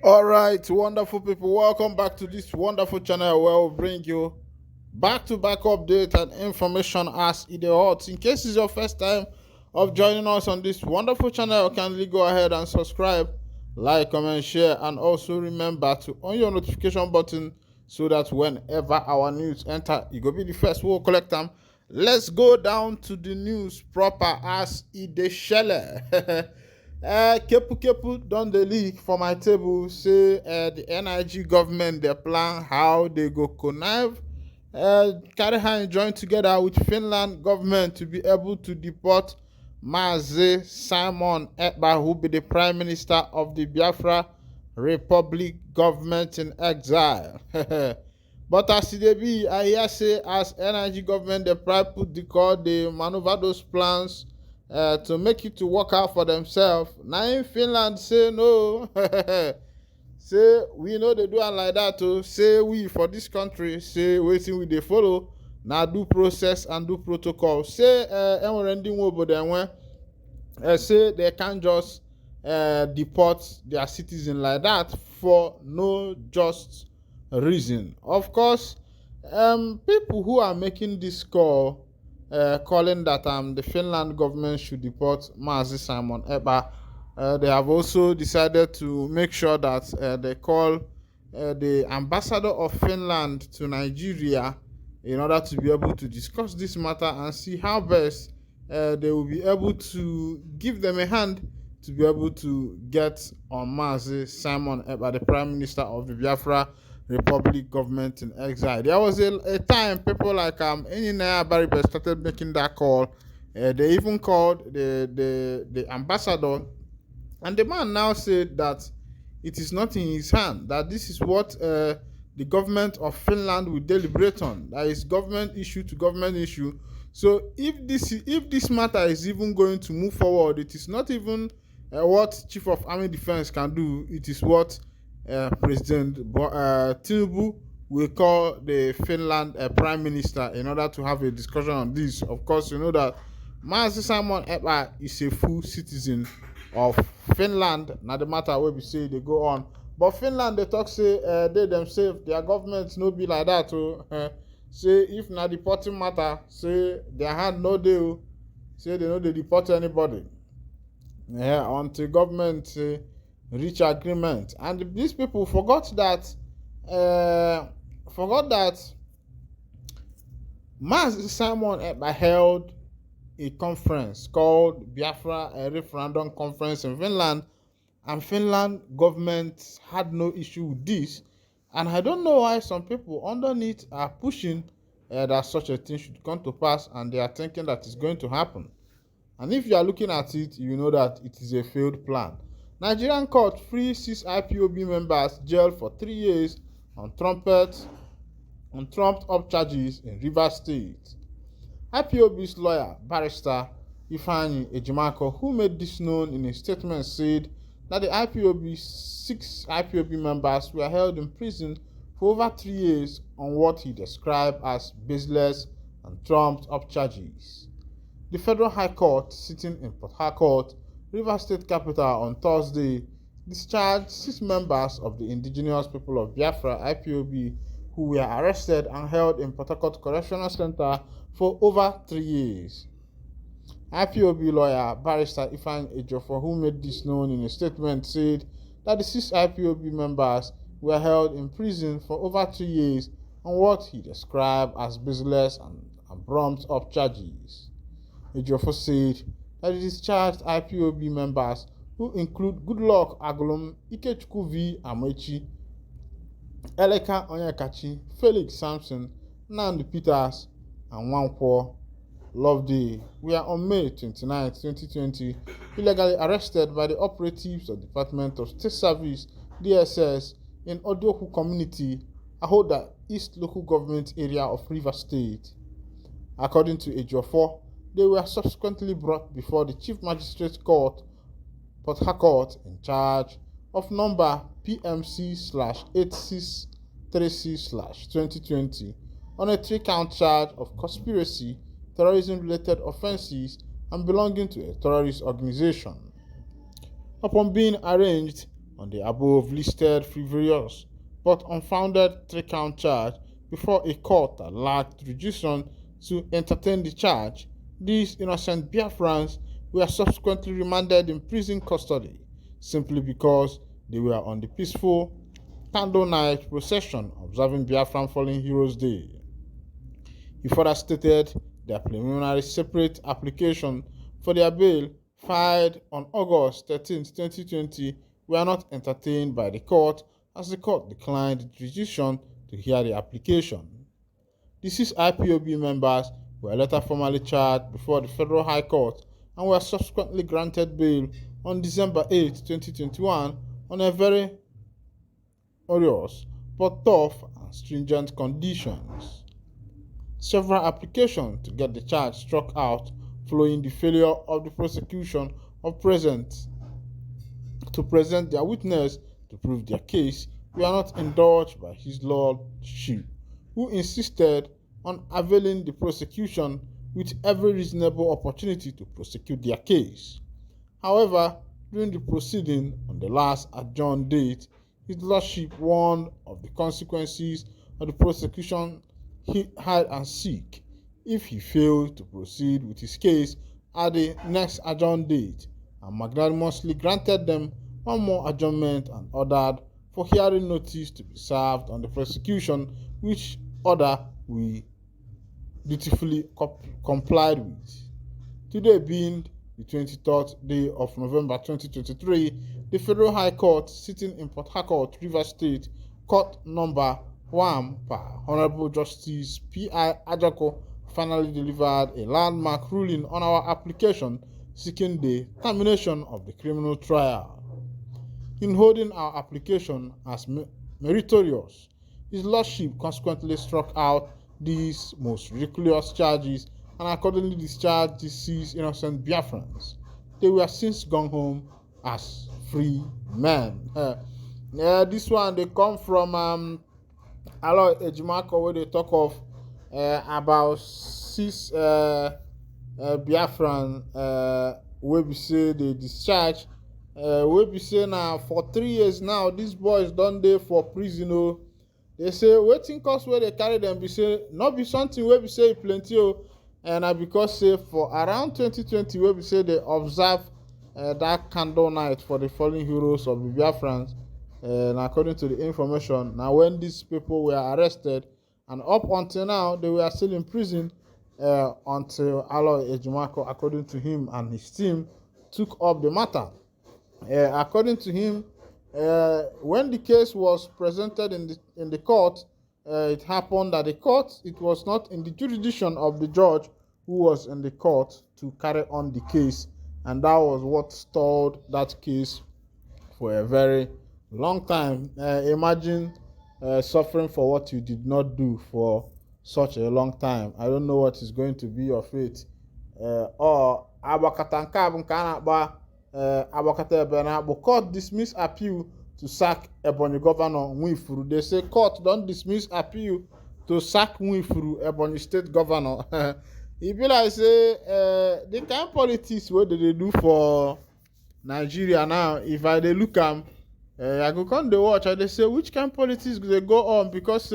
All right, wonderful people, welcome back to this wonderful channel where we bring you back-to-back update and information as it hot. In case it's your first time of joining us on this wonderful channel, kindly go ahead and subscribe, like, comment, share, and also remember to on your notification button so that whenever our news enter, you go be the first we'll collect them. Let's go down to the news proper as it dey shele. Kepu don dey leak for my table say the NIG government dey plan how they go connive carry hand join together with Finland government to be able to deport Mazi Simon Ekpa, who be the Prime Minister of the Biafra Republic government in exile. But as e dey be, I hear say as NIG government dey try put the call, dey maneuver those plans to make it to work out for themselves. Now in Finland say no. Say we know they do am like that o. Say we for this country say wetin we dey follow na do process and do protocol. Say enwere ndị nwe obodo enwe say they can't just deport their citizen like that for no just reason. Of course, people who are making this call, calling that the Finland government should deport Mazi Simon Ekpa, they have also decided to make sure that they call the ambassador of Finland to Nigeria in order to be able to discuss this matter and see how best they will be able to give them a hand to be able to get on Mazi Simon Ekpa, the Prime Minister of the Biafra Republic government in exile. There was a time people like Enina Baribe started making that call. They even called the ambassador, and the man now said that it is not in his hand, that this is what the government of Finland will deliberate on. That is government issue to government issue. So if this matter is even going to move forward, it is not even what Chief of Army Defense can do. It is what President Tinubu will call the Finland Prime Minister in order to have a discussion on this. Of course, you know that Mazi Simon Ekpa is a full citizen of Finland. Now the matter where we say they go on, but Finland they talk say they themselves their government no be like that. Say if na deporting matter, say their hand no deal. Say they know they deport anybody. Yeah, until government reach agreement. And these people forgot that Mazi Simon Ekpa held a conference called Biafra Referendum Conference in Finland, and Finland government had no issue with this. And I don't know why some people underneath are pushing that such a thing should come to pass, and they are thinking that it's going to happen. And if you are looking at it, you know that it is a failed plan. Nigerian court free 6 IPOB members jailed for 3 years on trumped up charges in Rivers State. IPOB's lawyer, Barrister Ifeanyi Ejimako, who made this known in a statement, said that the 6 IPOB members were held in prison for over 3 years on what he described as baseless and trumped-up charges. The Federal High Court, sitting in Port Harcourt, Rivers State capital, on Thursday, discharged 6 members of the indigenous people of Biafra (IPOB) who were arrested and held in Port Harcourt Correctional Center for over 3 years. IPOB lawyer Barrister Ifeanyi Ejiofor, who made this known in a statement, said that the 6 IPOB members were held in prison for over 2 years on what he described as baseless and trumped-up charges. Ejiofor said that the discharged IPOB members, who include Goodluck Agolum, Ikechukwu V. Amechi, Eleka Onyekachi, Felix Sampson, Nnamdi Peters, and Nwankwo Loveday, were on May 29, 2020, illegally arrested by the operatives of the Department of State Service (DSS) in Odioku Community, Ahoda East Local Government Area of Rivers State. According to Ejiofor, they were subsequently brought before the Chief Magistrate Court, Port Harcourt, in charge of number PMC/8636/2020 on a 3-count charge of conspiracy, terrorism-related offenses, and belonging to a terrorist organization. Upon being arraigned, on the above listed frivolous but unfounded 3-count charge before a court that lacked jurisdiction to entertain the charge. These innocent Biafrans were subsequently remanded in prison custody simply because they were on the peaceful candle night procession observing Biafran Fallen Heroes Day. He further stated their preliminary separate application for their bail filed on August 13, 2020 were not entertained by the court as the court declined jurisdiction to hear the application. The 6 IPOB members were later formally charged before the Federal High Court and were subsequently granted bail on December 8, 2021 on a very onerous but tough and stringent conditions. Several applications to get the charge struck out following the failure of the prosecution to present their witness to prove their case were not indulged by his lordship, who insisted on availing the prosecution with every reasonable opportunity to prosecute their case. However, during the proceeding on the last adjourned date, his lordship warned of the consequences of the prosecution hide and seek if he failed to proceed with his case at the next adjourned date, and magnanimously granted them one more adjournment and ordered for hearing notice to be served on the prosecution, which order we dutifully complied with. Today being the 23rd day of November 2023, the Federal High Court, sitting in Port Harcourt, Rivers State, Court number 1 per Honorable Justice P.I. Ajako, finally delivered a landmark ruling on our application seeking the termination of the criminal trial. In holding our application as meritorious, his lordship consequently struck out these most ridiculous charges and accordingly discharged the 6 innocent Biafrans. They were since gone home as free men. This one they come from Aloy Ejimako, where they talk of about 6 Biafran wey be say they discharge. Wey be say now for 3 years now, these boys don dey for prison. Oh, they say wetin cause wey they carry them be say not be something wey be say e plenty. Oh, and na because say for around 2020 wey be say they observe that candle night for the fallen heroes of the Biafrans. And according to the information, now when these people were arrested, and up until now they were still in prison until Aloy Ejimako, according to him and his team, took up the matter. According to him, when the case was presented in the court, it happened that the court, it was not in the jurisdiction of the judge who was in the court to carry on the case, and that was what stalled that case for a very long time. Imagine suffering for what you did not do for such a long time. I don't know what is going to be your fate. Or but court dismiss appeal to sack Ebonyi governor Nwifuru. They say court don't dismiss appeal to sack Nwifuru, Ebonyi state governor. E be like say the kind of politics what they do for Nigeria now. If I dey look am, I go come dey watch and they say which kind of politics they go on, because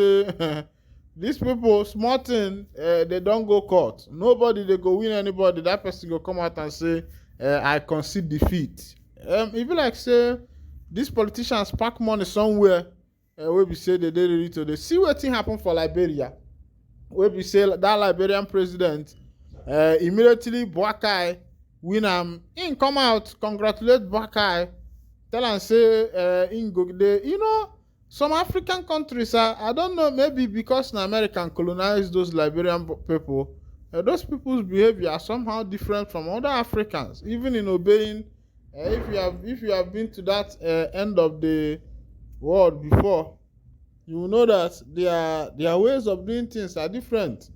these people small thing, they don't go court. Nobody they go win anybody. That person go come out and say I concede defeat. E be like say these politicians pack money somewhere wey be say they dey ready to dey see wetin happen for Liberia. Wey be say that Liberian president immediately Boakai win am, him come out congratulate Boakai, tell am say him go dey. You know, some African countries, I don't know, maybe because na American colonized those Liberian people, those people's behavior are somehow different from other Africans, even in obeying. If you have been to that end of the world before, you will know that their ways of doing things are different.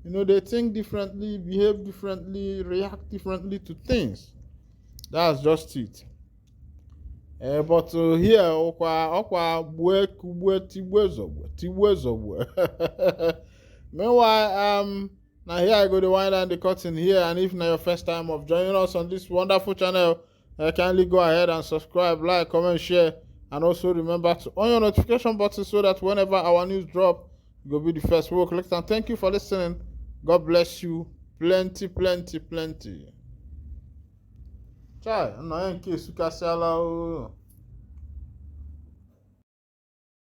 You know, they think differently, behave differently, react differently to things. That's just it. But here, meanwhile, now here I go to wind down the curtain here, and if now your first time of joining us on this wonderful channel, kindly go ahead and subscribe, like, comment, share, and also remember to on your notification button so that whenever our news drop, you will be the first. We'll collect. And thank you for listening. God bless you. Plenty, plenty, plenty. Chai, no, in case you can sell out.